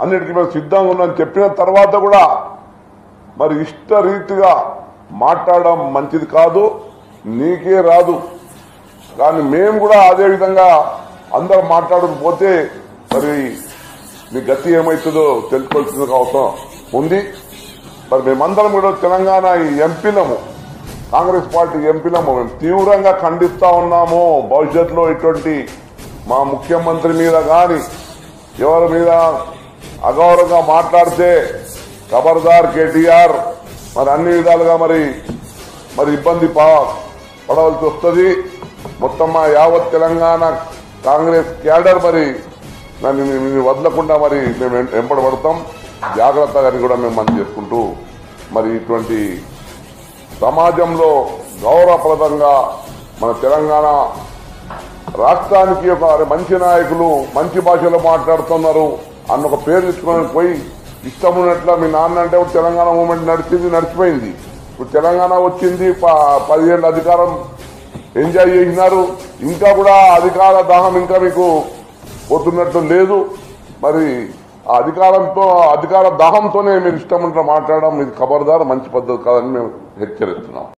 అన్నిటికీ మేము సిద్ధంగా ఉన్నామని చెప్పిన తర్వాత కూడా మరి ఇష్టరీతిగా మాట్లాడడం మంచిది కాదు, నీకే రాదు. కానీ మేము కూడా అదే విధంగా అందరూ మాట్లాడకపోతే మరి మీ గతి ఏమవుతుందో తెలుసుకోవాల్సిన అవసరం ఉంది. మరి మేమందరం కూడా తెలంగాణ ఎంపీలము, కాంగ్రెస్ పార్టీ ఎంపీలము, మేము తీవ్రంగా ఖండిస్తా ఉన్నాము. భవిష్యత్తులో ఇటువంటి మా ముఖ్యమంత్రి మీద కానీ ఎవరి మీద అగౌరవంగా మాట్లాడితే ఖబర్దార్ కేటీఆర్ మరి అన్ని విధాలుగా మరి ఇబ్బంది పడవలసి వస్తుంది. మొత్తం మా యావత్ తెలంగాణ కాంగ్రెస్ క్యాడర్ మరి దాన్ని వదలకుండా మరి మేము వెంపడబడతాం. జాగ్రత్తగా కూడా మేము మనం చేసుకుంటూ మరి ఇటువంటి సమాజంలో గౌరవప్రదంగా మన తెలంగాణ రాష్ట్రానికి ఒక మంచి నాయకులు మంచి భాషలో మాట్లాడుతున్నారు అన్న ఒక పేరు తెచ్చుకొని పోయి ఇష్టం ఉన్నట్ల మీ నాన్న అంటే తెలంగాణ మూవ్మెంట్ నడిచిపోయింది. ఇప్పుడు తెలంగాణ వచ్చింది, 10 ఏళ్ళ అధికారం ఎంజాయ్ చేసినారు. ఇంకా కూడా అధికార దాహం ఇంకా మీకు పోతున్నట్టు లేదు. మరి ఆ అధికార దాహంతోనే మీరు ఇష్టం ఉన్నట్లు మాట్లాడడం ఇది ఖబర్దార్ మంచి పద్ధతి కాదని మేము హెచ్చరిస్తున్నాం.